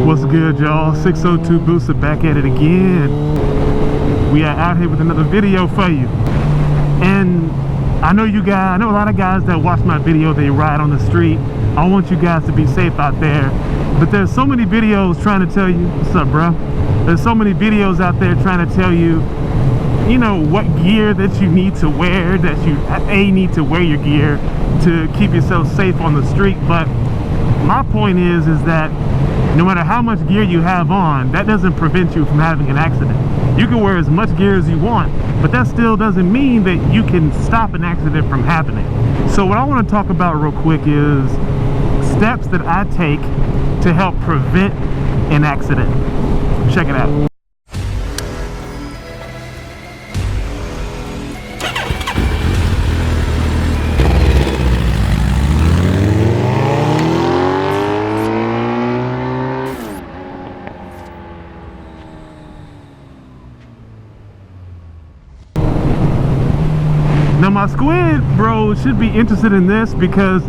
What's good, y'all? 602 Booster back at it again. We are out here with another video for you. And I know you guys, I know a lot of guys that watch my video, they ride on the street. I want you guys to be safe out there. But there's so many videos trying to tell you, what's up, bro? There's so many videos out there trying to tell you, you know, what gear that you need to wear, that you need to wear your gear to keep yourself safe on the street. But my point is that no matter how much gear you have on, that doesn't prevent you from having an accident. You can wear as much gear as you want, but that still doesn't mean that you can stop an accident from happening. So what I want to talk about real quick is steps that I take to help prevent an accident. Check it out. Now my squid bro should be interested in this because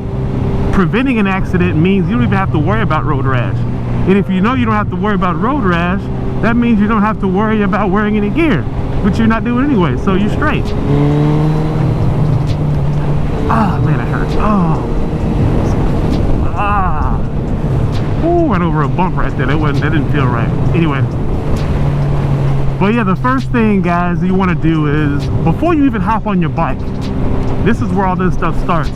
preventing an accident means you don't even have to worry about road rash. And if you know you don't have to worry about road rash, that means you don't have to worry about wearing any gear, which you're not doing anyway, so you're straight. Ah, man, it hurts. Oh. Ah. Ooh, went over a bump right there. That didn't feel right. Anyway. But yeah, the first thing, guys, you want to do is, before you even hop on your bike, this is where all this stuff starts.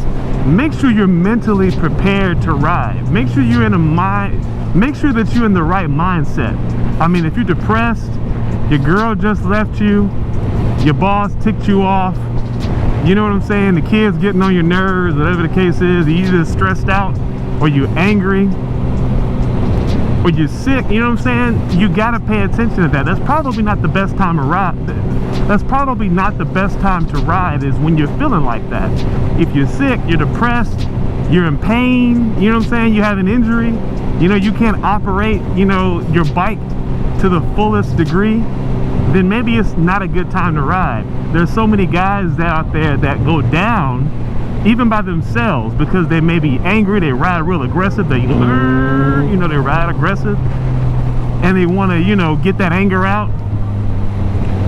Make sure you're mentally prepared to ride. Make sure you're in make sure that you're in the right mindset. I mean, if you're depressed, your girl just left you, your boss ticked you off, you know what I'm saying? The kids getting on your nerves, whatever the case is, you're either stressed out or you're angry, or you're sick, you know what I'm saying? You gotta pay attention to that. That's probably not the best time to ride. That's probably not the best time to ride is when you're feeling like that. If you're sick, you're depressed, you're in pain, you know what I'm saying? You have an injury, you know, you can't operate, you know, your bike to the fullest degree, then maybe it's not a good time to ride. There's so many guys out there that go down even by themselves because they may be angry, they ride real aggressive, they, you know, they ride aggressive and they want to, you know, get that anger out,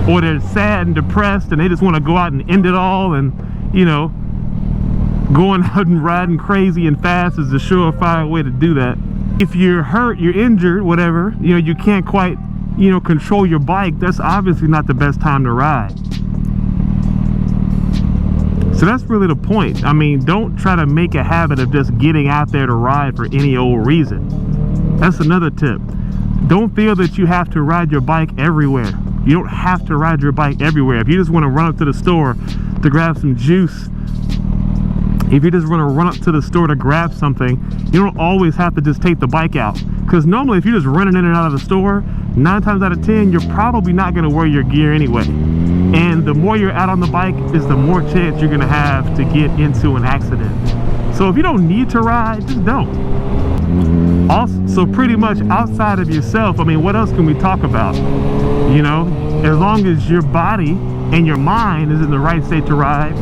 or they're sad and depressed and they just want to go out and end it all, and, you know, going out and riding crazy and fast is a surefire way to do that. If you're hurt, you're injured, whatever, you know, you can't quite, you know, control your bike, that's obviously not the best time to ride. So that's really the point. I mean, don't try to make a habit of just getting out there to ride for any old reason. That's another tip. Don't feel that you have to ride your bike everywhere. You don't have to ride your bike everywhere. If you just want to run up to the store to grab some juice, if you just want to run up to the store to grab something, you don't always have to just take the bike out. Because normally if you're just running in and out of the store, 9 times out of 10, you're probably not going to wear your gear anyway. And the more you're out on the bike is the more chance you're going to have to get into an accident. So if you don't need to ride, just don't. Also, so pretty much outside of yourself, I mean, what else can we talk about? You know, as long as your body and your mind is in the right state to ride,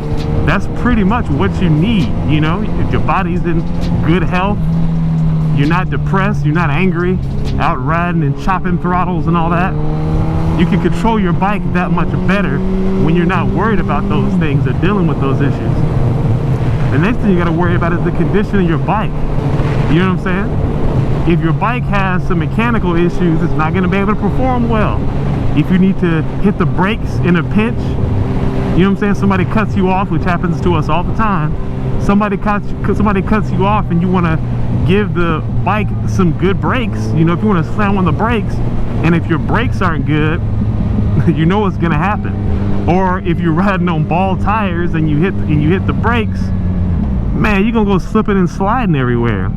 that's pretty much what you need. You know, if your body's in good health, you're not depressed, you're not angry, out riding and chopping throttles and all that, you can control your bike that much better when you're not worried about those things or dealing with those issues. The next thing you got to worry about is the condition of your bike. You know what I'm saying? If your bike has some mechanical issues, it's not going to be able to perform well. If you need to hit the brakes in a pinch, you know what I'm saying, somebody cuts you off, which happens to us all the time. Somebody cuts you off and you want to give the bike some good brakes. You know, if you want to slam on the brakes, and if your brakes aren't good, you know what's going to happen. Or if you're riding on ball tires and you hit the brakes, man, you're going to go slipping and sliding everywhere.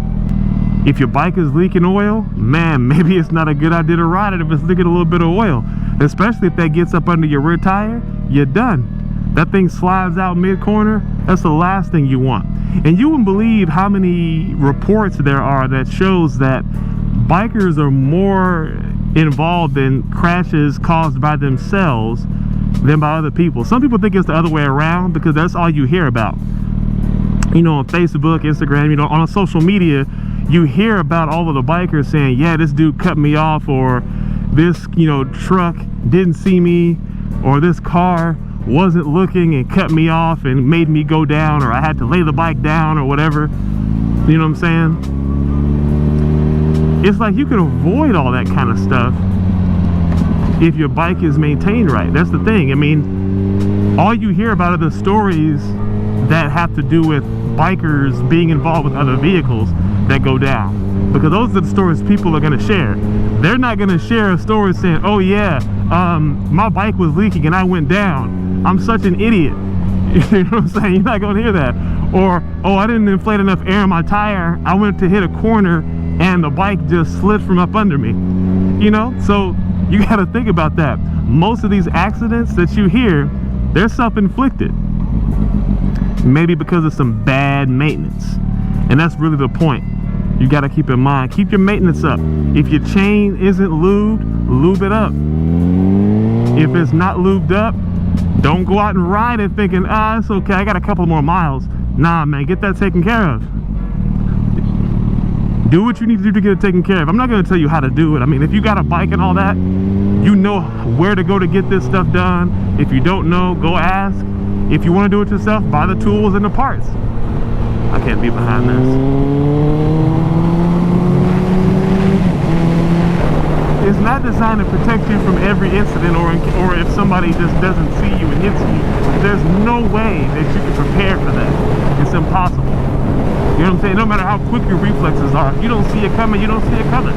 If your bike is leaking oil, man, maybe it's not a good idea to ride it if it's leaking a little bit of oil. Especially if that gets up under your rear tire, you're done. That thing slides out mid-corner, that's the last thing you want. And you wouldn't believe how many reports there are that shows that bikers are more involved in crashes caused by themselves than by other people. Some people think it's the other way around because that's all you hear about. You know, on Facebook, Instagram, you know, on social media, you hear about all of the bikers saying, yeah, this dude cut me off, or this, you know, truck didn't see me, or this car wasn't looking and cut me off and made me go down, or I had to lay the bike down, or whatever. You know what I'm saying? It's like you can avoid all that kind of stuff if your bike is maintained right. That's the thing. I mean, all you hear about are the stories that have to do with bikers being involved with other vehicles that go down, because those are the stories people are going to share. They're not going to share a story saying, oh yeah, my bike was leaking and I went down, I'm such an idiot. You know what I'm saying? You're not going to hear that. Or, oh, I didn't inflate enough air in my tire, I went to hit a corner and the bike just slid from up under me. You know, so you got to think about that. Most of these accidents that you hear, they're self-inflicted, maybe because of some bad maintenance. And that's really the point. You got to keep in mind, keep your maintenance up. If your chain isn't lubed, lube it up. If it's not lubed up, don't go out and ride it thinking, ah, it's okay, I got a couple more miles. Nah, man, get that taken care of. Do what you need to do to get it taken care of. I'm not going to tell you how to do it. I mean, if you got a bike and all that, you know where to go to get this stuff done. If you don't know, go ask. If you want to do it yourself, buy the tools and the parts. I can't be behind this. It's not designed to protect you from every incident, or if somebody just doesn't see you and hits you. There's no way that you can prepare for that. It's impossible. You know what I'm saying? No matter how quick your reflexes are, if you don't see it coming, you don't see it coming.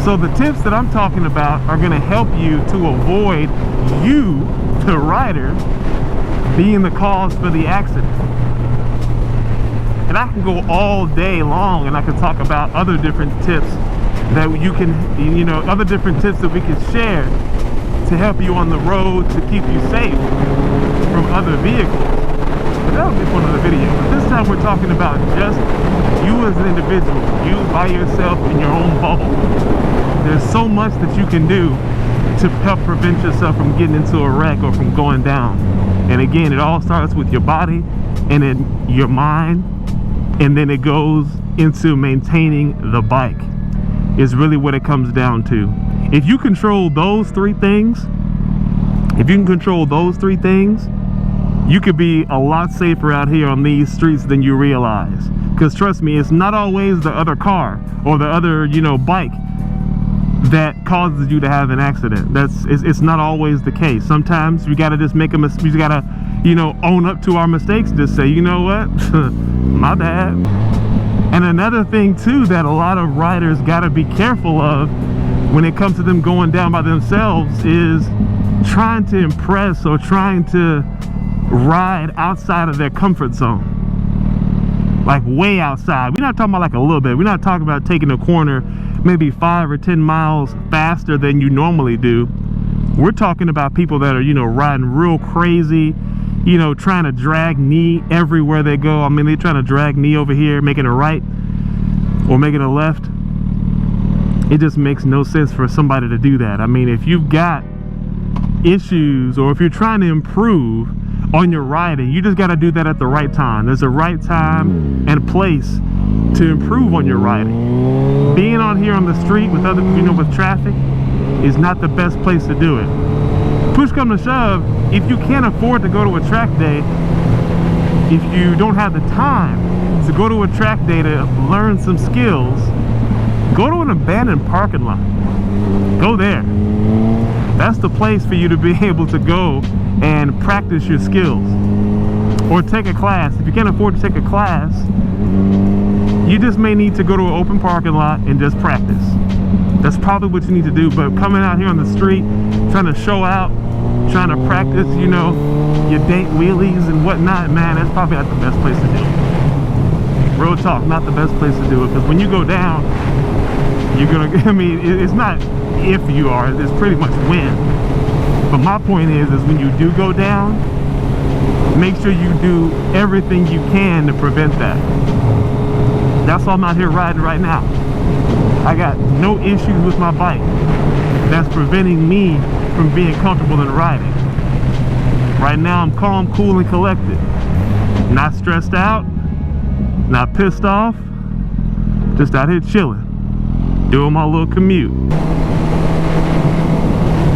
So the tips that I'm talking about are going to help you to avoid you, the rider, being the cause for the accident. And I can go all day long and I can talk about other different tips that you can, you know, other different tips that we can share to help you on the road to keep you safe from other vehicles. But that'll be for another video. But this time we're talking about just you as an individual, you by yourself in your own bubble. There's so much that you can do to help prevent yourself from getting into a wreck or from going down. And again, it all starts with your body and then your mind, and then it goes into maintaining the bike. Is really what it comes down to. If you control those three things, you could be a lot safer out here on these streets than you realize. Because trust me, it's not always the other car or the other, you know, bike that causes you to have an accident. It's not always the case. Sometimes we gotta just make a mistake. We gotta, you know, own up to our mistakes. Just say, you know what, my bad. And another thing too that a lot of riders gotta be careful of when it comes to them going down by themselves is trying to impress or trying to ride outside of their comfort zone. Like way outside. We're not talking about like a little bit. We're not talking about taking a corner maybe 5 or 10 miles faster than you normally do. We're talking about people that are, you know, riding real crazy, you know, trying to drag knee everywhere they go. I mean, they're trying to drag knee over here, making a right or making a left. It just makes no sense for somebody to do that. I mean, if you've got issues or if you're trying to improve on your riding, you just got to do that at the right time. There's a right time and place to improve on your riding. Being on here on the street with other, you know, with traffic is not the best place to do it. Push come to shove, if you can't afford to go to a track day, if you don't have the time to go to a track day to learn some skills, go to an abandoned parking lot. Go there. That's the place for you to be able to go and practice your skills. Or take a class. If you can't afford to take a class, you just may need to go to an open parking lot and just practice. That's probably what you need to do. But coming out here on the street, trying to show out, trying to practice, you know, your date wheelies and whatnot, man, that's probably not the best place to do it. Real talk, not the best place to do it, because when you go down, you're gonna, I mean, it's not if you are, it's pretty much when. But my point is when you do go down, make sure you do everything you can to prevent that. That's why I'm out here riding right now. I got no issues with my bike that's preventing me from being comfortable in riding. Right now I'm calm, cool, and collected. Not stressed out, not pissed off, Just out here chilling, doing my little commute.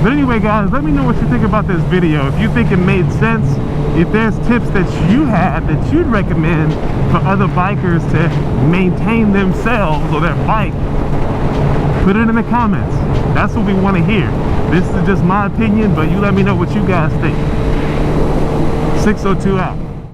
But anyway, guys, let me know what you think about this video. If you think it made sense, if there's tips that you had that you'd recommend for other bikers to maintain themselves or their bike, put it in the comments. That's what we want to hear. This is just my opinion, but you let me know what you guys think. 602 out.